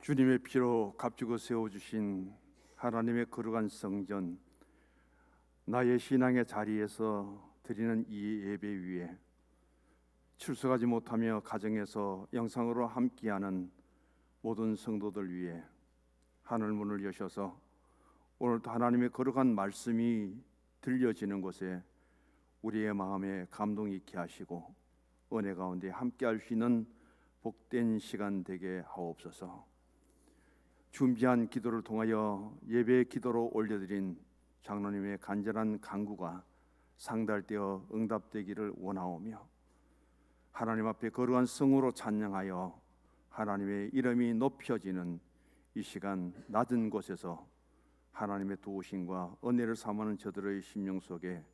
주님의 피로 값주고 세워주신 하나님의 거룩한 성전, 나의 신앙의 자리에서 드리는 이 예배 위에 출석하지 못하며 가정에서 영상으로 함께하는 모든 성도들 위해 하늘 문을 여셔서 오늘도 하나님의 거룩한 말씀이 들려지는 곳에 우리의 마음에 감동이 있게 하시고 은혜 가운데 함께할 수 있는 복된 시간 되게 하옵소서. 준비한 기도를 통하여 예배의 기도로 올려드린 장로님의 간절한 간구가 상달되어 응답되기를 원하오며, 하나님 앞에 거룩한 성으로 찬양하여 하나님의 이름이 높여지는 이 시간 낮은 곳에서 하나님의 도우심과 은혜를 삼하는 저들의 심령 속에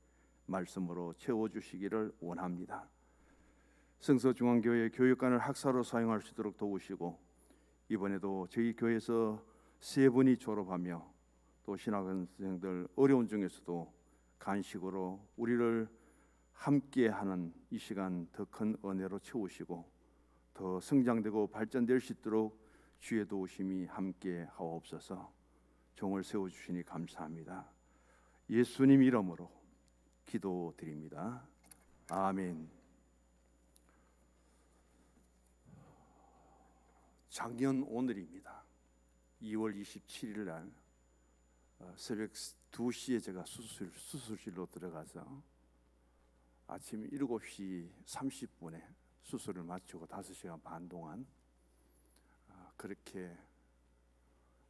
말씀으로 채워주시기를 원합니다. 성서중앙교회 교육관을 학사로 사용할 수 있도록 도우시고, 이번에도 저희 교회에서 3분이 졸업하며 또 신학생들 어려운 중에서도 간식으로 우리를 함께하는 이 시간 더 큰 은혜로 채우시고 더 성장되고 발전될 수 있도록 주의 도우심이 함께 하옵소서. 종을 세워주시니 감사합니다. 예수님 이름으로 기도드립니다. 아멘. 작년 오늘입니다. 2월 27일 날 새벽 2시에 제가 수술실로 들어가서 아침 7시 30분에 수술을 마치고 5시간 반 동안 그렇게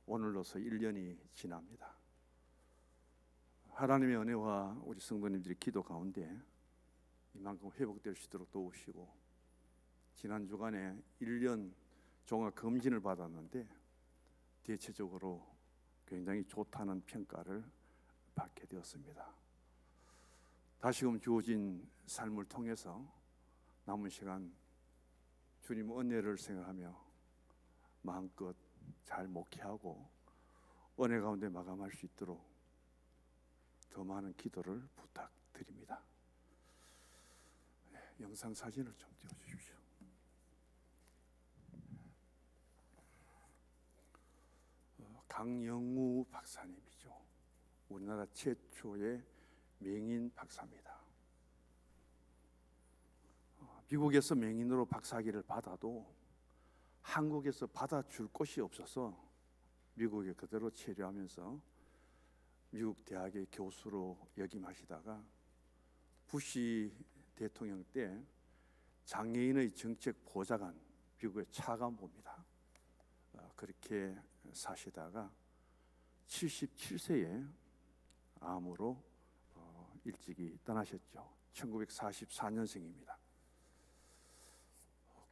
오늘로서 1년이 지납니다. 하나님의 은혜와 우리 성도님들의 기도 가운데 이만큼 회복될 수 있도록 도우시고, 지난 주간에 1년 종합 검진을 받았는데 대체적으로 굉장히 좋다는 평가를 받게 되었습니다. 다시금 주어진 삶을 통해서 남은 시간 주님 은혜를 생각하며 마음껏 잘 목회하고 은혜 가운데 마감할 수 있도록 더 많은 기도를 부탁드립니다. 영상 사진을 좀 띄워주십시오. 강영우 박사님이죠. 우리나라 최초의 맹인 박사입니다. 미국에서 맹인으로 박사학위를 받아도 한국에서 받아줄 곳이 없어서 미국에 그대로 체류하면서 미국 대학의 교수로 역임하시다가 부시 대통령 때 장애인의 정책 보좌관, 미국의 차관보입니다. 그렇게 사시다가 77세에 암으로 일찍이 떠나셨죠. 1944년생입니다.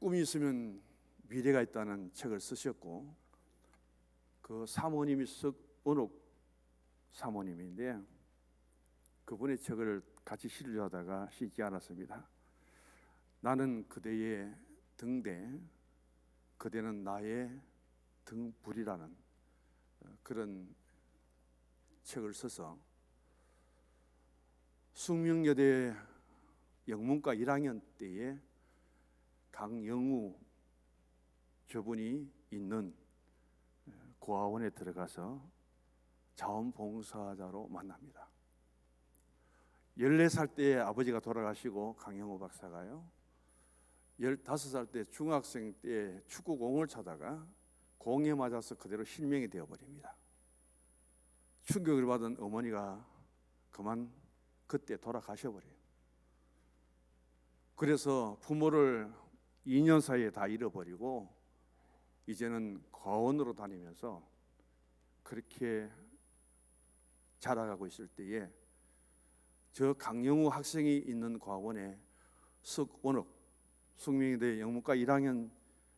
꿈이 있으면 미래가 있다는 책을 쓰셨고, 그 사모님이 석은옥 사모님인데 그분의 책을 같이 시려하다가 쉬지 않았습니다. 나는 그대의 등대, 그대는 나의 등불이라는 그런 책을 써서 숙명여대 영문과 1학년 때에 강영우 저분이 있는 고아원에 들어가서 자원봉사자로 만납니다. 14살 때 아버지가 돌아가시고 강영우 박사가요, 15살 때 중학생 때 축구공을 차다가 공에 맞아서 그대로 실명이 되어버립니다. 충격을 받은 어머니가 그만 그때 돌아가셔버려요. 그래서 부모를 2년 사이에 다 잃어버리고 이제는 과원으로 다니면서 그렇게 자라가고 있을 때에 저 강영우 학생이 있는 과원에 석원옥 숙명여대 영문과 1학년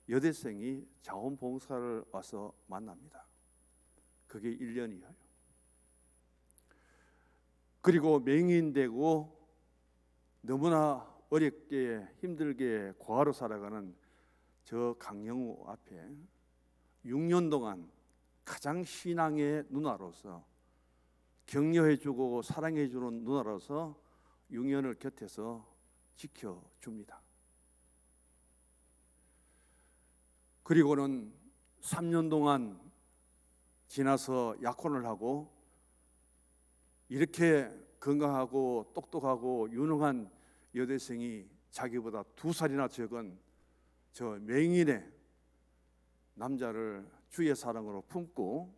여대생이 자원봉사를 와서 만납니다. 그게 1년이에요. 그리고 맹인되고 너무나 어렵게 힘들게 고아로 살아가는 저 강영우 앞에 6년 동안 가장 신앙의 누나로서 격려해주고 사랑해주는 누나로서 6년을 곁에서 지켜줍니다. 그리고는 3년 동안 지나서 약혼을 하고 이렇게 건강하고 똑똑하고 유능한 여대생이 자기보다 2살이나 적은 저 맹인의 남자를 주의 사랑으로 품고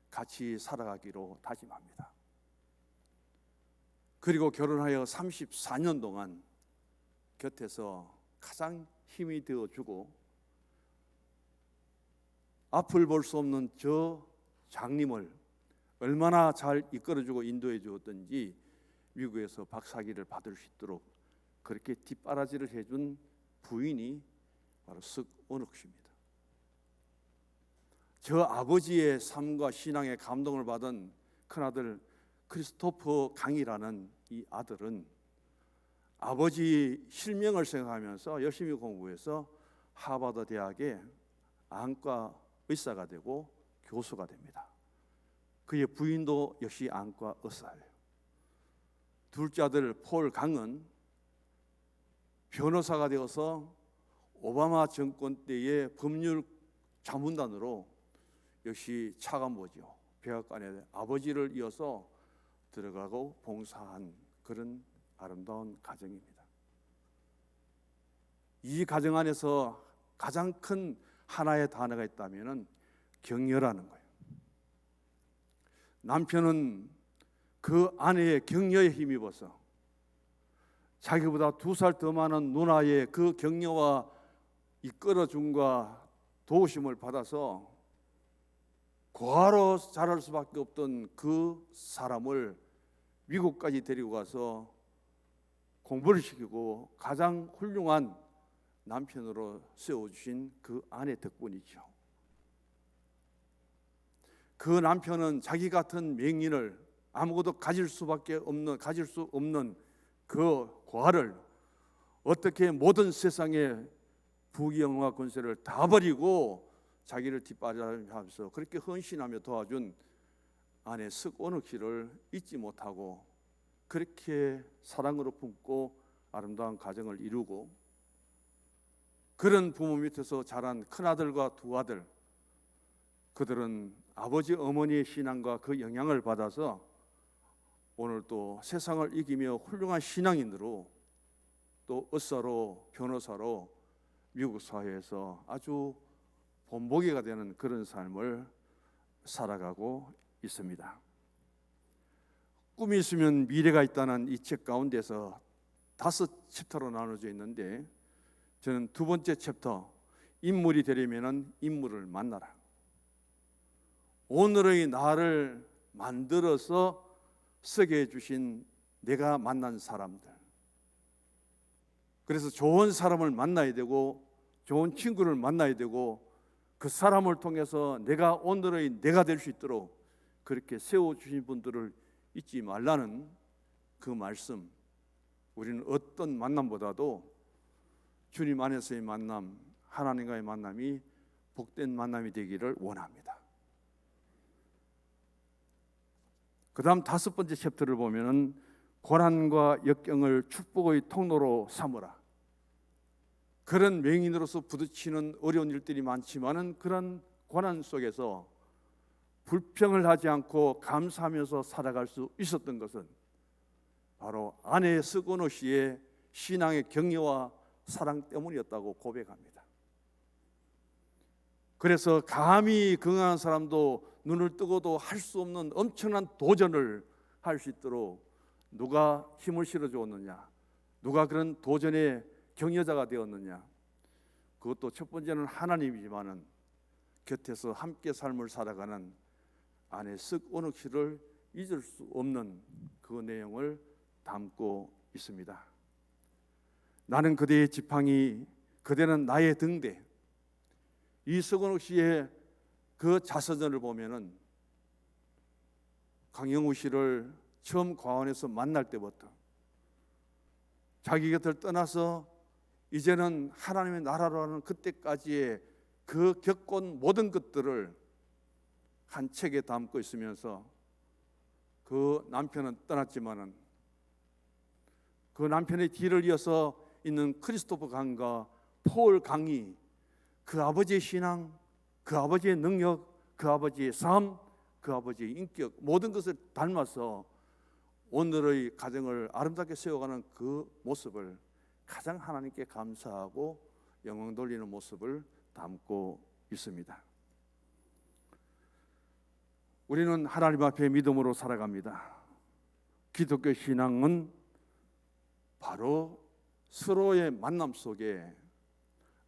같이 살아가기로 다짐합니다. 그리고 결혼하여 34년 동안 곁에서 가장 힘이 되어주고 앞을 볼 수 없는 저 장님을 얼마나 잘 이끌어주고 인도해 주었던지 미국에서 박사학위를 받을 수 있도록 그렇게 뒷바라지를 해준 부인이 바로 석원옥 씨입니다. 저 아버지의 삶과 신앙에 감동을 받은 큰아들 크리스토퍼 강이라는 이 아들은 아버지 실명을 생각하면서 열심히 공부해서 하버드 대학의 안과 의사가 되고 교수가 됩니다. 그의 부인도 역시 안과 의사예요. 둘째 아들 폴 강은 변호사가 되어서 오바마 정권 때의 법률 자문단으로 역시 차관보죠. 백악관에 아버지를 이어서 들어가고 봉사한 그런 아름다운 가정입니다. 이 가정 안에서 가장 큰 하나의 단어가 있다면 격려라는 거예요. 남편은 그 아내의 격려에 힘입어서 자기보다 2살 더 많은 누나의 그 격려와 이끌어줌과 도우심을 받아서 고아로 자랄 수밖에 없던 그 사람을 미국까지 데리고 가서 공부를 시키고 가장 훌륭한 남편으로 세워주신 그 아내 덕분이죠. 그 남편은 자기 같은 맹인을 아무것도 가질 수 없는 그 고아를 어떻게 모든 세상의 부귀영화 권세를 다 버리고 자기를 뒷바라지하면서 그렇게 헌신하며 도와준 아내 석원옥 씨를 잊지 못하고 그렇게 사랑으로 품고 아름다운 가정을 이루고 그런 부모 밑에서 자란 큰아들과 2아들, 그들은 아버지 어머니의 신앙과 그 영향을 받아서 오늘 또 세상을 이기며 훌륭한 신앙인으로 또 의사로 변호사로 미국 사회에서 아주 본보기가 되는 그런 삶을 살아가고 있습니다. 꿈이 있으면 미래가 있다는 이 책 가운데서 5챕터로 나눠져 있는데 저는 2번째 챕터, 인물이 되려면 인물을 만나라. 오늘의 나를 만들어서 쓰게 해주신 내가 만난 사람들, 그래서 좋은 사람을 만나야 되고 좋은 친구를 만나야 되고 그 사람을 통해서 내가 오늘의 내가 될 수 있도록 그렇게 세워주신 분들을 잊지 말라는 그 말씀, 우리는 어떤 만남보다도 주님 안에서의 만남, 하나님과의 만남이 복된 만남이 되기를 원합니다. 그 다음 5번째 챕터를 보면은 고난과 역경을 축복의 통로로 삼으라. 그런 맹인으로서 부딪히는 어려운 일들이 많지만은 그런 고난 속에서 불평을 하지 않고 감사하면서 살아갈 수 있었던 것은 바로 아내 석원옥 씨의 신앙의 격려와 사랑 때문이었다고 고백합니다. 그래서 감히 건강한 사람도 눈을 뜨고도 할 수 없는 엄청난 도전을 할 수 있도록 누가 힘을 실어주었느냐, 누가 그런 도전의 격려자가 되었느냐, 그것도 첫 번째는 하나님이지만은 곁에서 함께 삶을 살아가는 아내 석원옥 씨를 잊을 수 없는 그 내용을 담고 있습니다. 나는 그대의 지팡이, 그대는 나의 등대. 이 석원옥 씨의 그 자서전을 보면은 강영우 씨를 처음 과원에서 만날 때부터 자기 곁을 떠나서 이제는 하나님의 나라로 하는 그때까지의 그 겪은 모든 것들을 한 책에 담고 있으면서 그 남편은 떠났지만은 그 남편의 뒤를 이어서 있는 크리스토퍼 강과 폴 강이 그 아버지의 신앙, 그 아버지의 능력, 그 아버지의 삶, 그 아버지의 인격, 모든 것을 닮아서 오늘의 가정을 아름답게 세워가는 그 모습을 가장 하나님께 감사하고 영광 돌리는 모습을 담고 있습니다. 우리는 하나님 앞에 믿음으로 살아갑니다. 기독교 신앙은 바로 서로의 만남 속에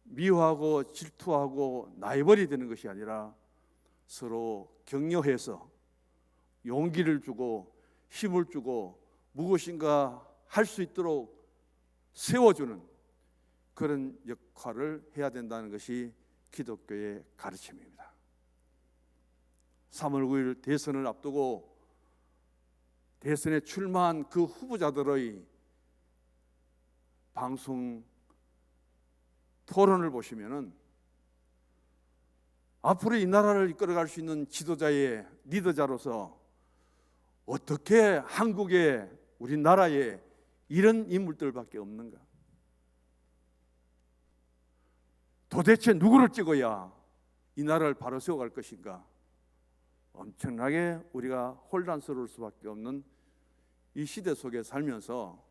미워하고 질투하고 나이벌이 되는 것이 아니라 서로 격려해서 용기를 주고 힘을 주고 무엇인가 할 수 있도록 세워주는 그런 역할을 해야 된다는 것이 기독교의 가르침입니다. 3월 9일 대선을 앞두고 대선에 출마한 그 후보자들의 방송 토론을 보시면은 앞으로 이 나라를 이끌어갈 수 있는 지도자의 리더자로서 어떻게 한국에 우리나라에 이런 인물들밖에 없는가? 도대체 누구를 찍어야 이 나라를 바로 세워갈 것인가? 엄청나게 우리가 혼란스러울 수밖에 없는 이 시대 속에 살면서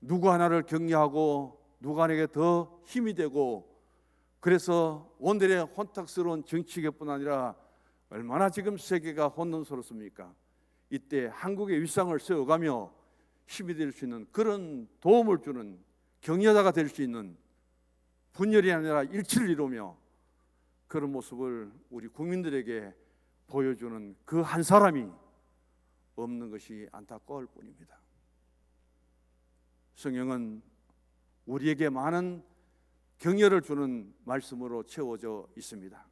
누구 하나를 격려하고 누구 하나에게 더 힘이 되고, 그래서 오늘의 혼탁스러운 정치계뿐 아니라 얼마나 지금 세계가 혼돈스럽습니까? 이때 한국의 위상을 세워가며 힘이 될 수 있는 그런 도움을 주는 격려자가 될 수 있는, 분열이 아니라 일치를 이루며 그런 모습을 우리 국민들에게 보여주는 그 한 사람이 없는 것이 안타까울 뿐입니다. 성경은 우리에게 많은 격려를 주는 말씀으로 채워져 있습니다.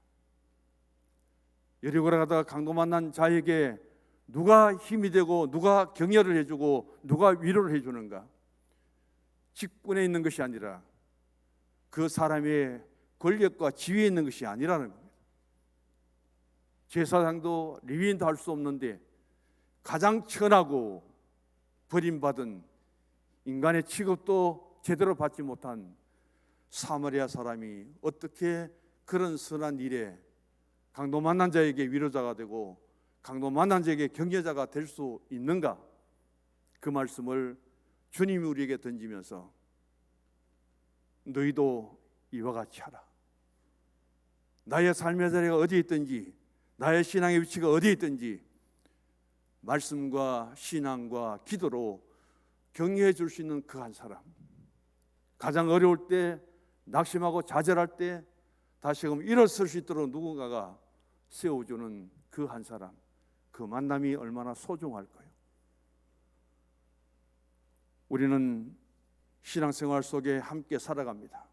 여리고를 가다가 강도 만난 자에게 누가 힘이 되고 누가 격려를 해주고 누가 위로를 해주는가? 직분에 있는 것이 아니라 그 사람의 권력과 지위에 있는 것이 아니라는 겁니다. 제사장도 레위인도 할 수 없는데 가장 천하고 버림받은, 인간의 취급도 제대로 받지 못한 사마리아 사람이 어떻게 그런 선한 일에 강도 만난 자에게 위로자가 되고 강도 만난 자에게 격려자가 될 수 있는가? 그 말씀을 주님이 우리에게 던지면서 너희도 이와 같이 하라. 나의 삶의 자리가 어디에 있든지, 나의 신앙의 위치가 어디에 있든지 말씀과 신앙과 기도로 격려해 줄 수 있는 그 한 사람, 가장 어려울 때, 낙심하고 좌절할 때 다시금 일어설 수 있도록 누군가가 세워주는 그 한 사람, 그 만남이 얼마나 소중할까요? 우리는 신앙생활 속에 함께 살아갑니다.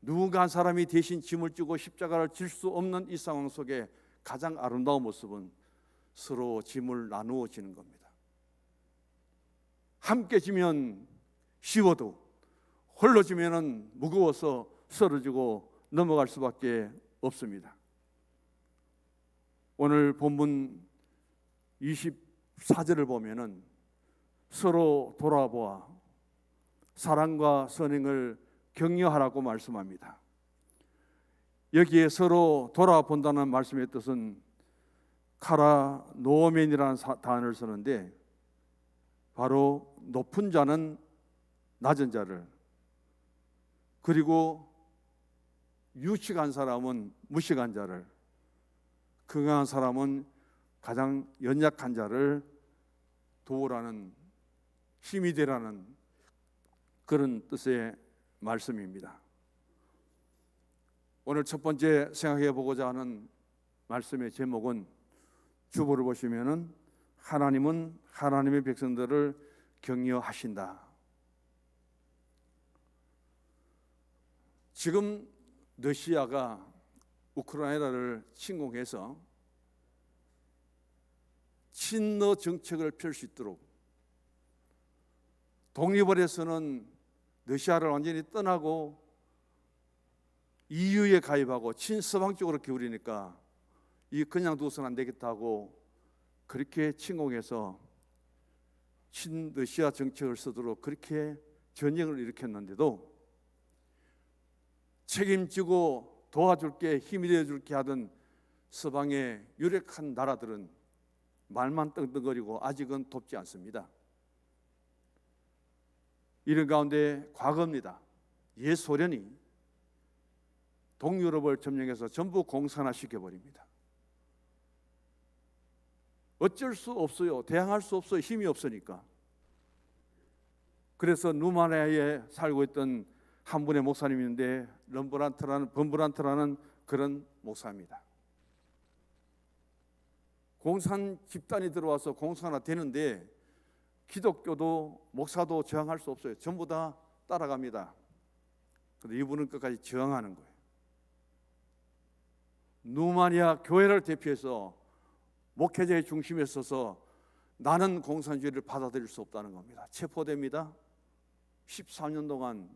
누군가 한 사람이 대신 짐을 지고 십자가를 질 수 없는 이 상황 속에 가장 아름다운 모습은 서로 짐을 나누어 지는 겁니다. 함께 지면 쉬워도 홀로 지면은 무거워서 쓰러지고 넘어갈 수밖에 없습니다. 오늘 본문 24절을 보면은 서로 돌아보아 사랑과 선행을 격려하라고 말씀합니다. 여기에 서로 돌아본다는 말씀의 뜻은 카라 노멘이라는 단어를 쓰는데, 바로 높은 자는 낮은 자를, 그리고 유식한 사람은 무식한 자를, 건강한 사람은 가장 연약한 자를 도우라는, 힘이 되라는 그런 뜻의 말씀입니다. 오늘 첫 번째 생각해 보고자 하는 말씀의 제목은, 주보를 보시면은 하나님은 하나님의 백성들을 격려하신다. 지금 러시아가 우크라이나를 침공해서 친러 정책을 펼 수 있도록, 독립을 해서는 러시아를 완전히 떠나고 EU에 가입하고 친서방 쪽으로 기울이니까 이 그냥 두어서는 안 되겠다고 그렇게 침공해서 친러시아 정책을 쓰도록 그렇게 전쟁을 일으켰는데도 책임지고 도와줄게, 힘이 되어줄게 하던 서방의 유력한 나라들은 말만 떵떵거리고 아직은 돕지 않습니다. 이런 가운데 과거입니다. 옛 소련이 동유럽을 점령해서 전부 공산화 시켜버립니다. 어쩔 수 없어요. 대항할 수 없어요. 힘이 없으니까. 그래서 루마니아에 살고 있던 한 분의 목사님이 있는데 범브란트라는 그런 목사입니다. 공산 집단이 들어와서 공산화 되는데 기독교도 목사도 저항할 수 없어요. 전부 다 따라갑니다. 그런데 이분은 끝까지 저항하는 거예요. 루마니아 교회를 대표해서 목회자의 중심에 서서 나는 공산주의를 받아들일 수 없다는 겁니다. 체포됩니다. 14년 동안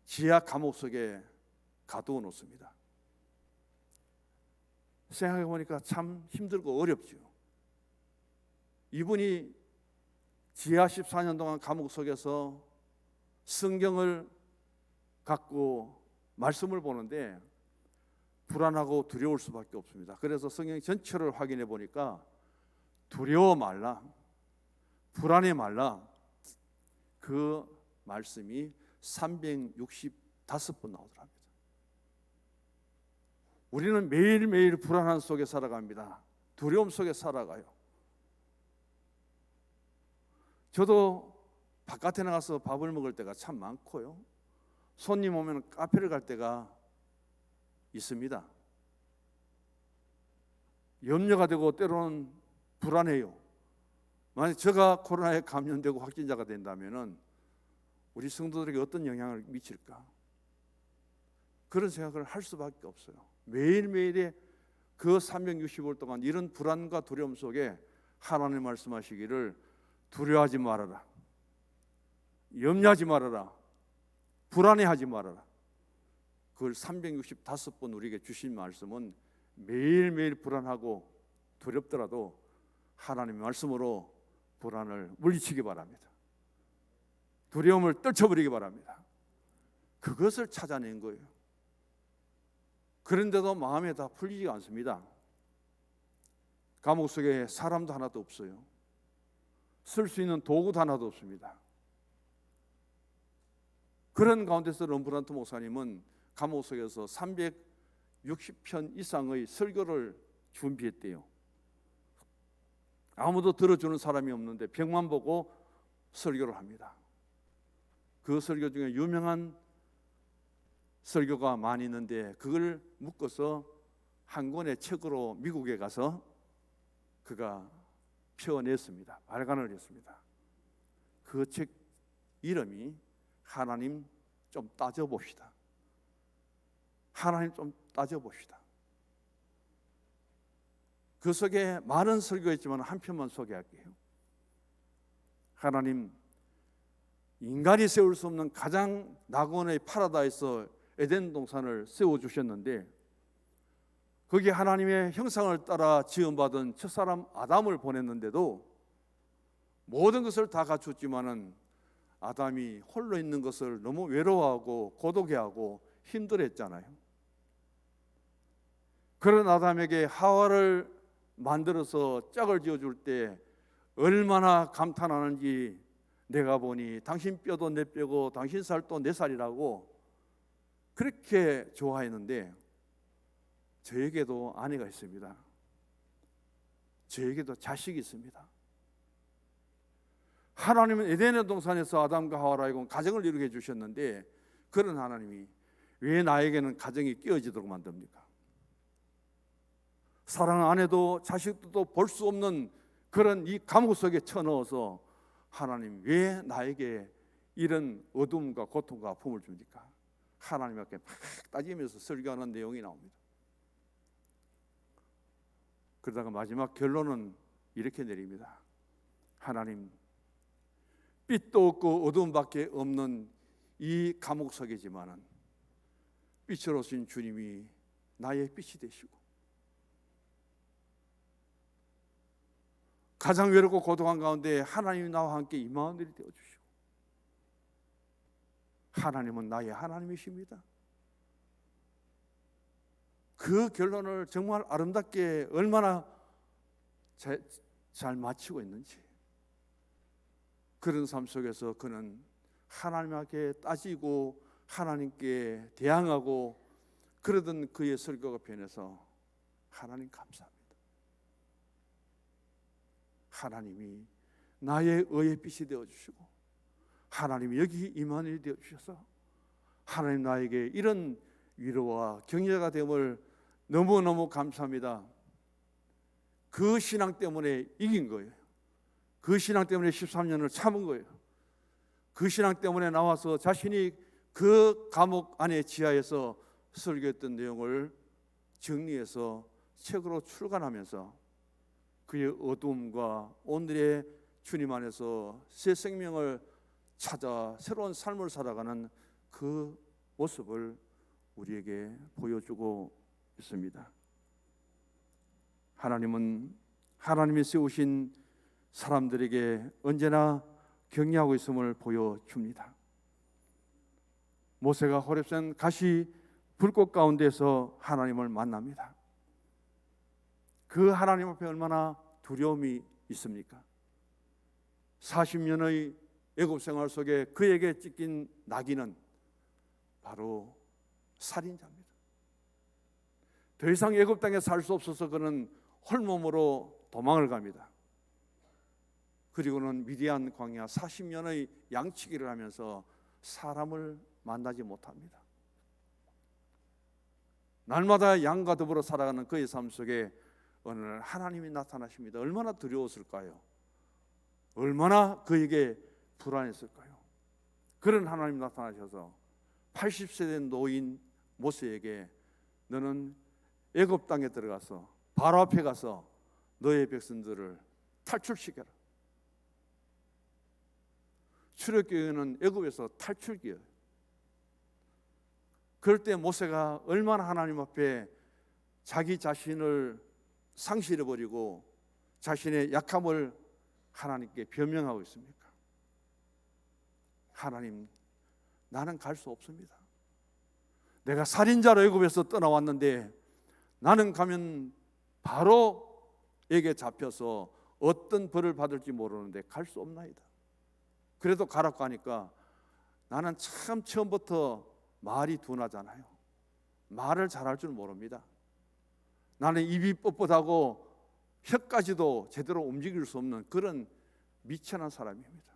지하 감옥 속에 가두어 놓습니다. 생각해 보니까 참 힘들고 어렵죠. 이분이 지하 14년 동안 감옥 속에서 성경을 갖고 말씀을 보는데 불안하고 두려울 수밖에 없습니다. 그래서 성경 전체를 확인해 보니까 두려워 말라, 불안해 말라, 그 말씀이 365번 나오더랍니다. 우리는 매일매일 불안한 속에 살아갑니다. 두려움 속에 살아가요. 저도 바깥에 나가서 밥을 먹을 때가 참 많고요. 손님 오면 카페를 갈 때가 있습니다. 염려가 되고 때로는 불안해요. 만약 제가 코로나에 감염되고 확진자가 된다면 우리 성도들에게 어떤 영향을 미칠까? 그런 생각을 할 수밖에 없어요. 매일매일의 그 365일 동안 이런 불안과 두려움 속에 하나님 말씀하시기를 두려워하지 말아라, 염려하지 말아라, 불안해하지 말아라. 그걸 365번 우리에게 주신 말씀은 매일매일 불안하고 두렵더라도 하나님의 말씀으로 불안을 물리치기 바랍니다. 두려움을 떨쳐버리기 바랍니다. 그것을 찾아낸 거예요. 그런데도 마음에 다 풀리지가 않습니다. 감옥 속에 사람도 하나도 없어요. 쓸 수 있는 도구도 하나도 없습니다. 그런 가운데서 럼브란트 목사님은 감옥 속에서 360편 이상의 설교를 준비했대요. 아무도 들어주는 사람이 없는데 벽만 보고 설교를 합니다. 그 설교 중에 유명한 설교가 많이 있는데 그걸 묶어서 한 권의 책으로 미국에 가서 그가 펴냈습니다. 발간을 했습니다. 그 책 이름이 하나님 좀 따져봅시다. 하나님 좀 따져봅시다. 그 속에 많은 설교가 있지만 한 편만 소개할게요. 하나님, 인간이 세울 수 없는 가장 낙원의 파라다이스 에덴 동산을 세워주셨는데 거기에 하나님의 형상을 따라 지음받은 첫사람 아담을 보냈는데도 모든 것을 다 갖췄지만은 아담이 홀로 있는 것을 너무 외로워하고 고독해하고 힘들어했잖아요. 그런 아담에게 하와를 만들어서 짝을 지어줄 때 얼마나 감탄하는지 내가 보니 당신 뼈도 내 뼈고 당신 살도 내 살이라고 그렇게 좋아했는데 저에게도 아내가 있습니다. 저에게도 자식이 있습니다. 하나님은 에덴의 동산에서 아담과 하와로 하여금 가정을 이루게 해주셨는데 그런 하나님이 왜 나에게는 가정이 끼어지도록 만듭니까? 사랑 안 해도 자식도 볼 수 없는 그런 이 감옥 속에 쳐넣어서 하나님 왜 나에게 이런 어둠과 고통과 아픔을 줍니까? 하나님께 막 따지면서 설교하는 내용이 나옵니다. 그러다가 마지막 결론은 이렇게 내립니다. 하나님, 빛도 없고 어둠밖에 없는 이 감옥 속이지만은 빛으로 오신 주님이 나의 빛이 되시고 가장 외롭고 고독한 가운데 하나님이 나와 함께 임하는 일이 되어주시고 하나님은 나의 하나님이십니다. 그 결론을 정말 아름답게 얼마나 잘 마치고 있는지. 그런 삶 속에서 그는 하나님께 따지고 하나님께 대항하고 그러던 그의 설교가 변해서 하나님 감사합니다. 하나님이 나의 의의 빛이 되어주시고 하나님이 여기 임마누엘이 되어주셔서 하나님 나에게 이런 위로와 격려가 됨을 너무너무 감사합니다. 그 신앙 때문에 이긴 거예요. 그 신앙 때문에 13년을 참은 거예요. 그 신앙 때문에 나와서 자신이 그 감옥 안에 지하에서 설교했던 내용을 정리해서 책으로 출간하면서 그의 어두움과 오늘의 주님 안에서 새 생명을 찾아 새로운 삶을 살아가는 그 모습을 우리에게 보여주고 있습니다. 하나님은 하나님이 세우신 사람들에게 언제나 격려하고 있음을 보여줍니다. 모세가 호렙산 가시 불꽃 가운데서 하나님을 만납니다. 그 하나님 앞에 얼마나 두려움이 있습니까? 40년의 애굽 생활 속에 그에게 찢긴 낙인은 바로 살인자입니다. 더 이상 애굽 땅에 살 수 없어서 그는 홀몸으로 도망을 갑니다. 그리고는 미디안 광야 40년의 양치기를 하면서 사람을 만나지 못합니다. 날마다 양과 더불어 살아가는 그의 삶 속에 어느 날 하나님이 나타나십니다. 얼마나 두려웠을까요? 얼마나 그에게 불안했을까요? 그런 하나님이 나타나셔서 80세 된 노인 모세에게 너는 애굽 땅에 들어가서 바로 앞에 가서 너의 백성들을 탈출시켜라. 출애굽기는 애굽에서 탈출기예요. 그럴 때 모세가 얼마나 하나님 앞에 자기 자신을 상실해버리고 자신의 약함을 하나님께 변명하고 있습니까? 하나님, 나는 갈 수 없습니다. 내가 살인자로 애굽에서 떠나왔는데 나는 가면 바로에게 잡혀서 어떤 벌을 받을지 모르는데 갈 수 없나이다. 그래도 가라고 하니까 나는 참 처음부터 말이 둔하잖아요. 말을 잘할 줄 모릅니다. 나는 입이 뻣뻣하고 혀까지도 제대로 움직일 수 없는 그런 미천한 사람입니다.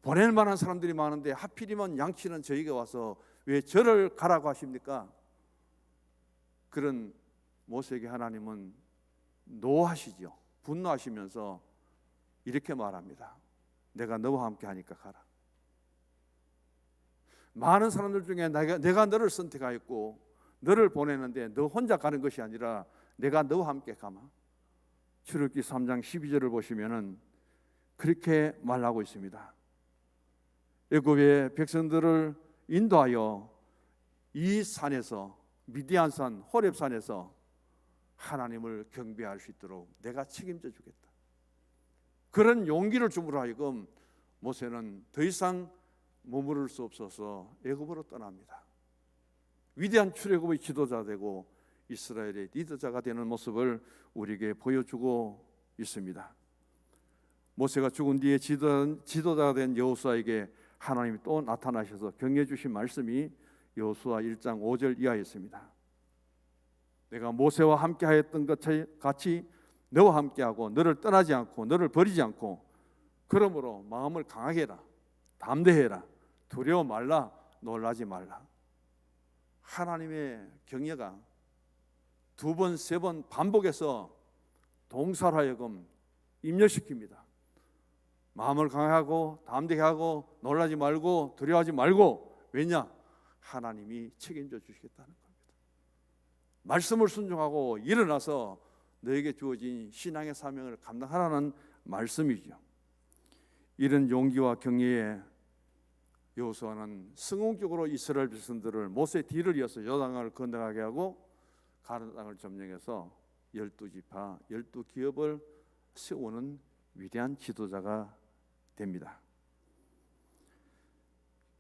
보낼 만한 사람들이 많은데 하필이면 양치는 저에게 와서 왜 저를 가라고 하십니까? 그런 모세에게 하나님은 노하시죠. 분노하시면서 이렇게 말합니다. 내가 너와 함께 하니까 가라. 많은 사람들 중에 내가 너를 선택하였고 너를 보내는데 너 혼자 가는 것이 아니라 내가 너와 함께 가마. 출애굽기 3장 12절을 보시면은 그렇게 말하고 있습니다. 애굽의 백성들을 인도하여 이 산에서 미디안산 호렙산에서 하나님을 경배할 수 있도록 내가 책임져 주겠다. 그런 용기를 줌으로 하여금 모세는 더 이상 머무를 수 없어서 애굽으로 떠납니다. 위대한 출애굽의 지도자 되고 이스라엘의 리더자가 되는 모습을 우리에게 보여주고 있습니다. 모세가 죽은 뒤에 지도자가 된 여호수아에게 하나님이 또 나타나셔서 격려해 주신 말씀이 여호수아 1장 5절 이하에 있습니다. 내가 모세와 함께 하였던 것 같이 너와 함께하고 너를 떠나지 않고 너를 버리지 않고 그러므로 마음을 강하게 해라. 담대해라. 두려워 말라. 놀라지 말라. 하나님의 격려가 두 번, 세 번 반복해서 동사로 하여금 임력시킵니다. 마음을 강하고 담대하게 하고 놀라지 말고 두려워하지 말고. 왜냐? 하나님이 책임져 주시겠다는 겁니다. 말씀을 순종하고 일어나서 너에게 주어진 신앙의 사명을 감당하라는 말씀이죠. 이런 용기와 격려에 여호수아는 성공적으로 이스라엘 백성들을 모세 뒤를 이어서 요단강을 건너가게 하고 가나안 땅을 점령해서 12지파 12기업을 세우는 위대한 지도자가 됩니다.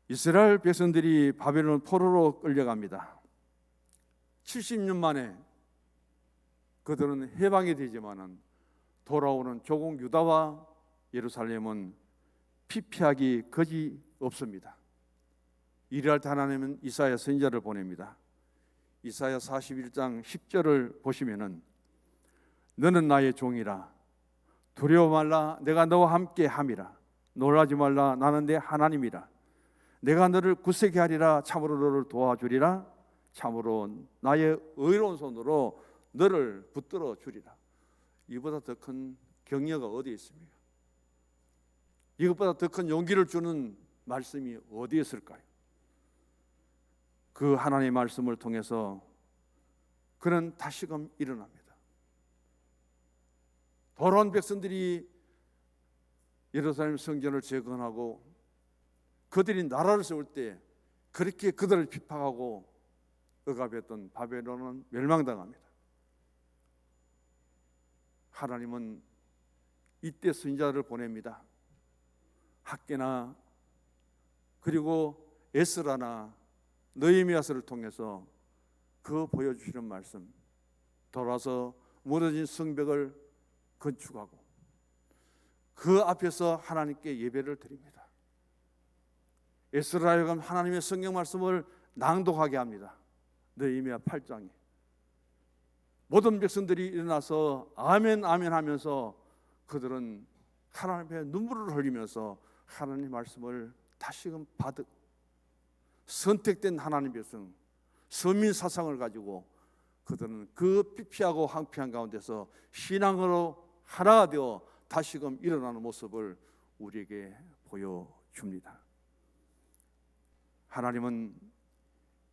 이스라엘 백성들이 바벨론 포로로 끌려갑니다. 70년 만에 그들은 해방이 되지만은 돌아오는 조국 유다와 예루살렘은 피폐하기 거지 없습니다. 이럴 때 하나님은 이사야 선지자를 보냅니다. 이사야 41장 10절을 보시면은 너는 나의 종이라 두려워 말라 내가 너와 함께 함이라 놀라지 말라 나는 내 하나님이라 내가 너를 굳세게 하리라 참으로 너를 도와주리라 참으로 나의 의로운 손으로 너를 붙들어 주리라. 이보다 더 큰 격려가 어디에 있습니까? 이것보다 더 큰 용기를 주는 말씀이 어디에 있을까요? 그 하나님의 말씀을 통해서 그는 다시금 일어납니다. 돌아온 백성들이 예루살렘 성전을 재건하고 그들이 나라를 세울 때 그렇게 그들을 핍박하고 억압했던 바벨론은 멸망당합니다. 하나님은 이때 선지자를 보냅니다. 학개나 그리고 에스라나 느헤미야서를 통해서 그 보여주시는 말씀, 돌아서 무너진 성벽을 건축하고 그 앞에서 하나님께 예배를 드립니다. 에스라하여금 하나님의 성경 말씀을 낭독하게 합니다. 느헤미야 8장에 모든 백성들이 일어나서 아멘 아멘 하면서 그들은 하나님의 눈물을 흘리면서 하나님의 말씀을 다시금 받은 선택된 하나님의 백성 서민 사상을 가지고 그들은 그 피폐하고 황폐한 가운데서 신앙으로 하나가 되어 다시금 일어나는 모습을 우리에게 보여줍니다. 하나님은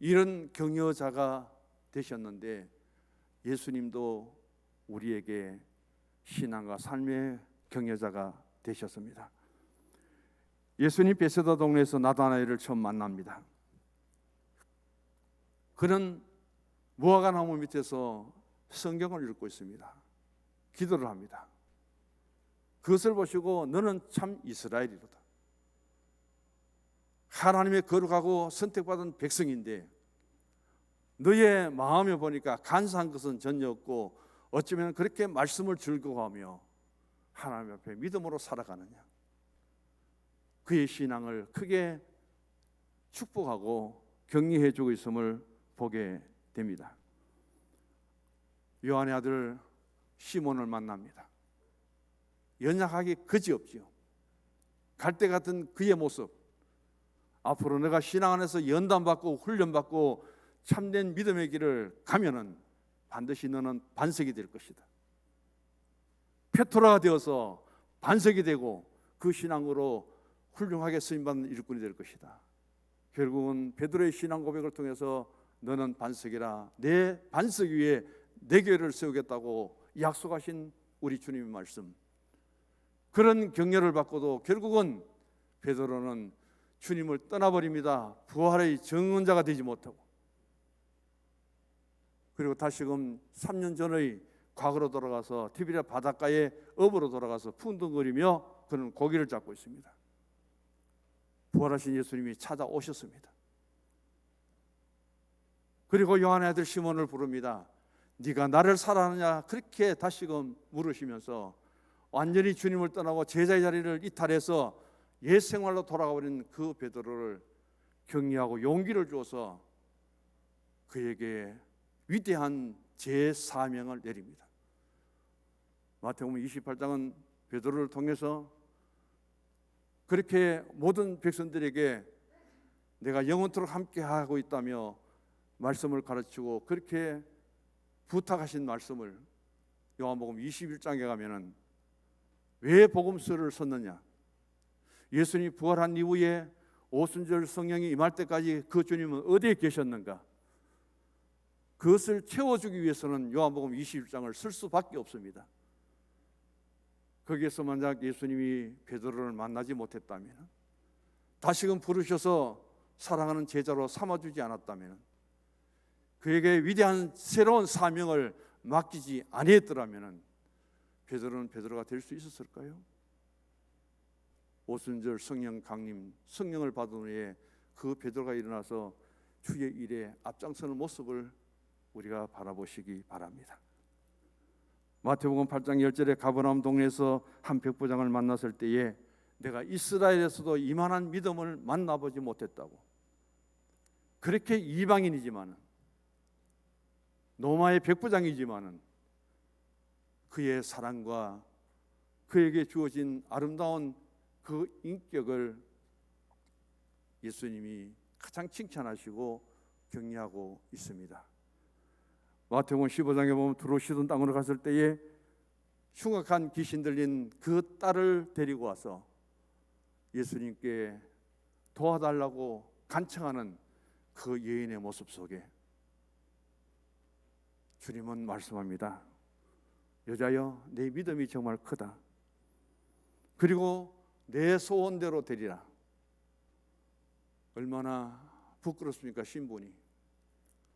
이런 격려자가 되셨는데 예수님도 우리에게 신앙과 삶의 격려자가 되셨습니다. 예수님 베세다 동네에서 나다나엘을 처음 만납니다. 그는 무화과나무 밑에서 성경을 읽고 있습니다. 기도를 합니다. 그것을 보시고 너는 참 이스라엘이로다. 하나님의 거룩하고 선택받은 백성인데 너의 마음에 보니까 간사한 것은 전혀 없고 어쩌면 그렇게 말씀을 즐거워하며 하나님 앞에 믿음으로 살아가느냐. 그의 신앙을 크게 축복하고 격려해주고 있음을 보게 됩니다. 요한의 아들 시몬을 만납니다. 연약하기 그지없지요. 갈대 같은 그의 모습, 앞으로 내가 신앙 안에서 연단받고 훈련받고 참된 믿음의 길을 가면은 반드시 너는 반석이 될 것이다. 페트로가 되어서 반석이 되고 그 신앙으로 훌륭하게 쓰임받는 일꾼이 될 것이다. 결국은 베드로의 신앙 고백을 통해서 너는 반석이라 내 반석 위에 내 교회를 세우겠다고 약속하신 우리 주님의 말씀, 그런 격려를 받고도 결국은 베드로는 주님을 떠나버립니다. 부활의 증언자가 되지 못하고, 그리고 다시금 3년 전의 과거로 돌아가서 티베리아 바닷가에 업으로 돌아가서 풍덩거리며 그는 고기를 잡고 있습니다. 부활하신 예수님이 찾아오셨습니다. 그리고 요한의 아들 시몬을 부릅니다. 네가 나를 사랑하느냐 그렇게 다시금 물으시면서 완전히 주님을 떠나고 제자의 자리를 이탈해서 옛 생활로 돌아가 버린 그 베드로를 격려하고 용기를 주어서 그에게 위대한 제사명을 내립니다. 마태복음 28장은 베드로를 통해서 그렇게 모든 백성들에게 내가 영원토록 함께하고 있다며 말씀을 가르치고 그렇게 부탁하신 말씀을 요한복음 21장에 가면은 왜 복음서를 썼느냐? 예수님이 부활한 이후에 오순절 성령이 임할 때까지 그 주님은 어디에 계셨는가? 그것을 채워주기 위해서는 요한복음 21장을 쓸 수밖에 없습니다. 거기에서 만약 예수님이 베드로를 만나지 못했다면, 다시금 부르셔서 사랑하는 제자로 삼아주지 않았다면, 그에게 위대한 새로운 사명을 맡기지 아니했더라면 베드로는 베드로가 될 수 있었을까요? 오순절 성령 강림, 성령을 받은 후에 그 베드로가 일어나서 주의 일에 앞장서는 모습을 우리가 바라보시기 바랍니다. 마태복음 8장 10절에 가버나움 동네에서 한 백부장을 만났을 때에 내가 이스라엘에서도 이만한 믿음을 만나보지 못했다고. 그렇게 이방인이지만 로마의 백부장이지만 그의 사랑과 그에게 주어진 아름다운 그 인격을 예수님이 가장 칭찬하시고 격려하고 있습니다. 마태복음 15장에 보면 들어오시던 땅으로 갔을 때에 흉악한 귀신 들린 그 딸을 데리고 와서 예수님께 도와달라고 간청하는 그 여인의 모습 속에 주님은 말씀합니다. 여자여, 내 믿음이 정말 크다. 그리고 내 소원대로 되리라. 얼마나 부끄럽습니까? 신분이,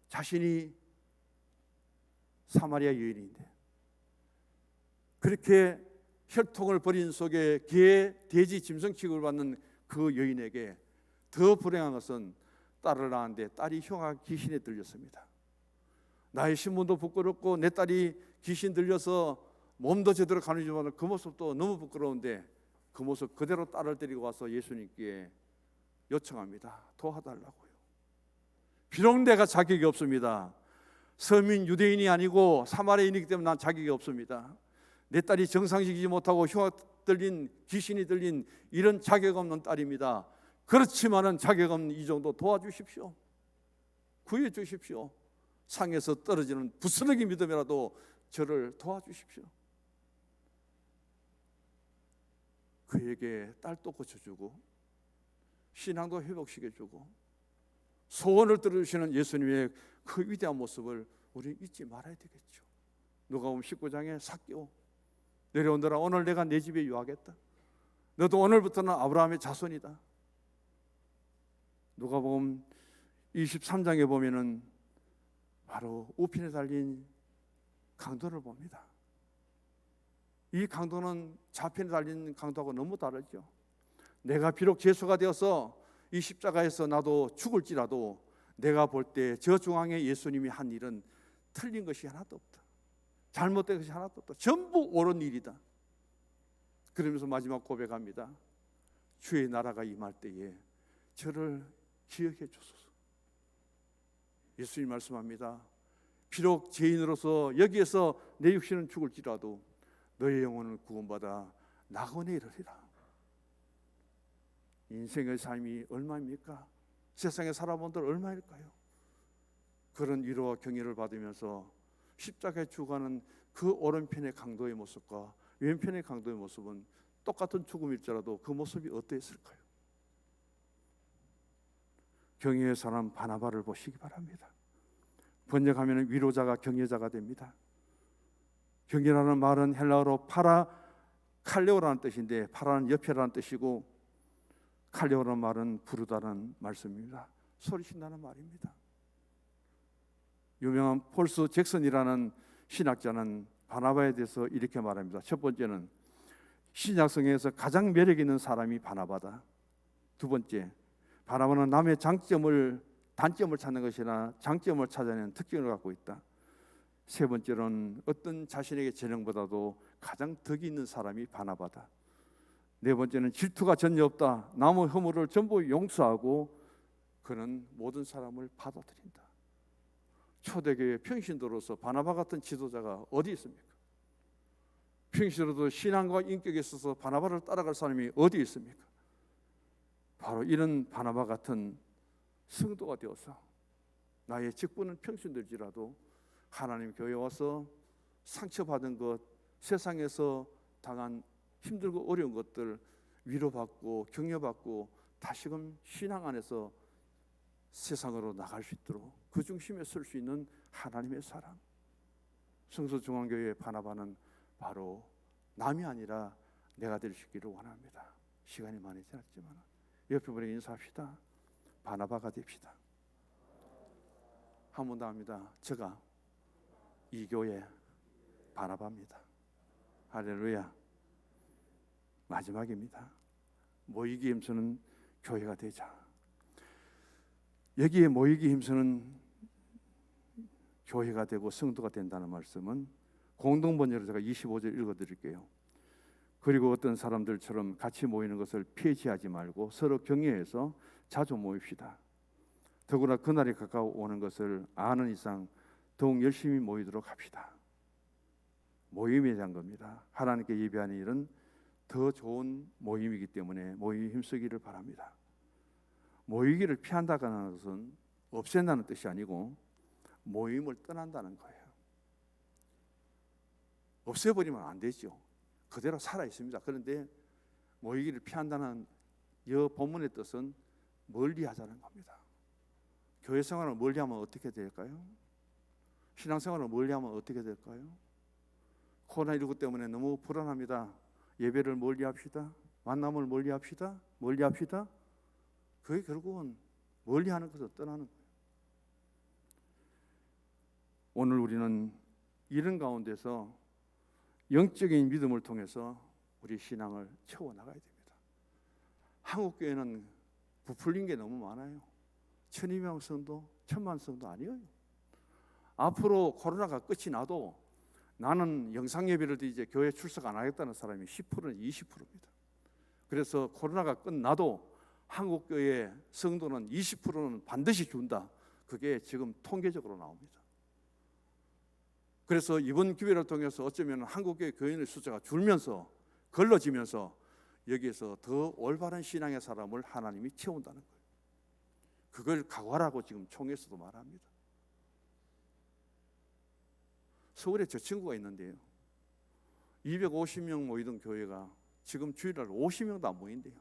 자신이 사마리아 여인인데 그렇게 혈통을 벌인 속에 개, 돼지, 짐승 취급을 받는 그 여인에게 더 불행한 것은 딸을 낳았는데 딸이 흉악 귀신에 들렸습니다. 나의 신분도 부끄럽고 내 딸이 귀신 들려서 몸도 제대로 가누지 못하는 그 모습도 너무 부끄러운데 그 모습 그대로 딸을 데리고 와서 예수님께 요청합니다. 도와달라고요. 비록 내가 자격이 없습니다. 서민 유대인이 아니고 사마리아인이기 때문에 난 자격이 없습니다. 내 딸이 정상적이지 못하고 흉악 들린 귀신이 들린 이런 자격 없는 딸입니다. 그렇지만은 자격 없는 이 정도 도와주십시오. 구해 주십시오. 상에서 떨어지는 부스러기 믿음이라도 저를 도와주십시오. 그에게 딸도 고쳐주고 신앙도 회복시켜주고 소원을 들어주시는 예수님의 그 위대한 모습을 우리 잊지 말아야 되겠죠. 누가복음 19장에 삭개오, 내려오너라. 오늘 내가 내 집에 유하겠다. 너도 오늘부터는 아브라함의 자손이다. 누가복음 23장에 보면은 바로 우편에 달린 강도를 봅니다. 이 강도는 좌편에 달린 강도하고 너무 다르죠. 내가 비록 죄수가 되어서 이 십자가에서 나도 죽을지라도 내가 볼 때 저 중앙에 예수님이 한 일은 틀린 것이 하나도 없다. 잘못된 것이 하나도 없다. 전부 옳은 일이다. 그러면서 마지막 고백합니다. 주의 나라가 임할 때에 저를 기억해 주소서. 예수님 말씀합니다. 비록 죄인으로서 여기에서 내 육신은 죽을지라도 너의 영혼을 구원받아 낙원에 이르리라. 인생의 삶이 얼마입니까? 세상에 살아본 들 얼마일까요? 그런 위로와 격려를 받으면서 십자가에 죽어가는 그 오른편의 강도의 모습과 왼편의 강도의 모습은 똑같은 죽음일지라도 그 모습이 어떠했을까요? 경외의 사람 바나바를 보시기 바랍니다. 번역하면 위로자가 격려자가 됩니다. 격려라는 말은 헬라어로 칼레오라는 뜻인데 파라는 옆에라는 뜻이고 칼레오라는 말은 부르다는 말씀입니다. 소리친다는 말입니다. 유명한 폴스 잭슨이라는 신학자는 바나바에 대해서 이렇게 말합니다. 첫 번째는 신약성경에서 가장 매력 있는 사람이 바나바다. 두 번째, 바나바는 남의 단점을 찾는 것이나 장점을 찾아내는 특징을 갖고 있다. 세 번째로는 어떤 자신에게 재능보다도 가장 덕이 있는 사람이 바나바다. 네 번째는 질투가 전혀 없다. 남의 허물을 전부 용서하고 그는 모든 사람을 받아들인다. 초대교회 평신도로서 바나바 같은 지도자가 어디 있습니까? 평신도로도 신앙과 인격에 있어서 바나바를 따라갈 사람이 어디 있습니까? 바로 이런 바나바 같은 성도가 되어서 나의 직분은 평신도일지라도 하나님 교회에 와서 상처받은 것, 세상에서 당한 힘들고 어려운 것들 위로받고 격려받고 다시금 신앙 안에서 세상으로 나갈 수 있도록 그 중심에 설 수 있는 하나님의 사람. 성서중앙교회 바나바는 바로 남이 아니라 내가 될 수 있기를 원합니다. 시간이 많이 지났지만 옆에 분에게 인사합시다. 바나바가 됩시다. 한 번 더 합니다. 제가 이 교회 바나바입니다. 할렐루야. 마지막입니다. 모이기 힘쓰는 교회가 되자. 여기에 모이기 힘쓰는 교회가 되고 성도가 된다는 말씀은 공동번역으로 제가 25절 읽어드릴게요. 그리고 어떤 사람들처럼 같이 모이는 것을 폐지하지 말고 서로 격려해서 자주 모입시다. 더구나 그날이 가까워오는 것을 아는 이상 더욱 열심히 모이도록 합시다. 모임에 대한 겁니다. 하나님께 예배하는 일은 더 좋은 모임이기 때문에 모임에 힘쓰기를 바랍니다. 모이기를 피한다는 것은 없앤다는 뜻이 아니고 모임을 떠난다는 거예요. 없애버리면 안 되죠. 그대로 살아 있습니다. 그런데 모이기를 피한다는 이 본문의 뜻은 멀리하자는 겁니다. 교회 생활을 멀리하면 어떻게 될까요? 신앙생활을 멀리하면 어떻게 될까요? 코로나19 때문에 너무 불안합니다. 예배를 멀리합시다. 만남을 멀리합시다. 멀리합시다. 그게 결국은 멀리하는 것을 떠나는 거예요. 오늘 우리는 이런 가운데서 영적인 믿음을 통해서 우리 신앙을 채워나가야 됩니다. 한국교회는 부풀린 게 너무 많아요. 1200명 성도, 1000만 성도 아니에요. 앞으로 코로나가 끝이 나도 나는 영상예배를 이제 교회 출석 안 하겠다는 사람이 10%는 20%입니다. 그래서 코로나가 끝나도 한국교회 성도는 20%는 반드시 준다. 그게 지금 통계적으로 나옵니다. 그래서 이번 기회를 통해서 어쩌면 한국교회 교인의 숫자가 줄면서 걸러지면서 여기에서 더 올바른 신앙의 사람을 하나님이 채운다는 거예요. 그걸 각오하라고 지금 총회에서도 말합니다. 서울에 저 친구가 있는데요. 250명 모이던 교회가 지금 주일날 50명도 안 모인대요.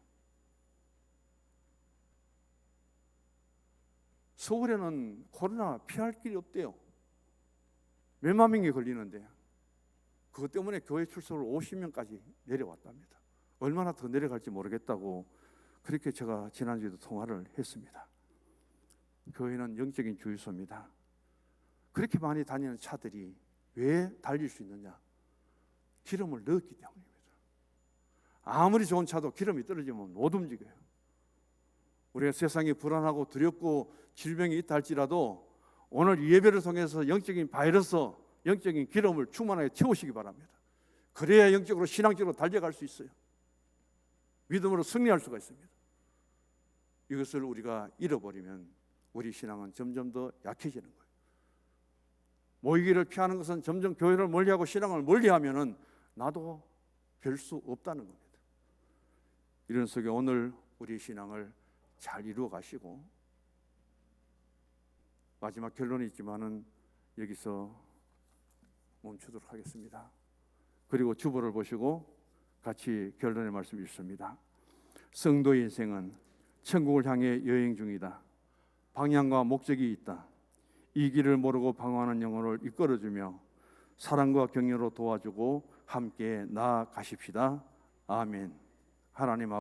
서울에는 코로나 피할 길이 없대요. 몇만 명이 걸리는데 그것 때문에 교회 출석을 50명까지 내려왔답니다. 얼마나 더 내려갈지 모르겠다고 그렇게 제가 지난주에도 통화를 했습니다. 교회는 영적인 주유소입니다. 그렇게 많이 다니는 차들이 왜 달릴 수 있느냐? 기름을 넣었기 때문입니다. 아무리 좋은 차도 기름이 떨어지면 못 움직여요. 우리가 세상이 불안하고 두렵고 질병이 있다 할지라도 오늘 이 예배를 통해서 영적인 바이러스, 영적인 기름을 충만하게 채우시기 바랍니다. 그래야 영적으로 신앙적으로 달려갈 수 있어요. 믿음으로 승리할 수가 있습니다. 이것을 우리가 잃어버리면 우리 신앙은 점점 더 약해지는 거예요. 모이기를 피하는 것은 점점 교회를 멀리하고 신앙을 멀리하면은 나도 별 수 없다는 겁니다. 이런 속에 오늘 우리 신앙을 잘 이루어 가시고 마지막 결론이 있지만은 여기서 멈추도록 하겠습니다. 그리고 주보를 보시고 같이 결론의 말씀이 있습니다. 성도의 인생은 천국을 향해 여행 중이다. 방향과 목적이 있다. 이 길을 모르고 방황하는 영혼을 이끌어주며 사랑과 격려로 도와주고 함께 나아가십시다. 아멘. 하나님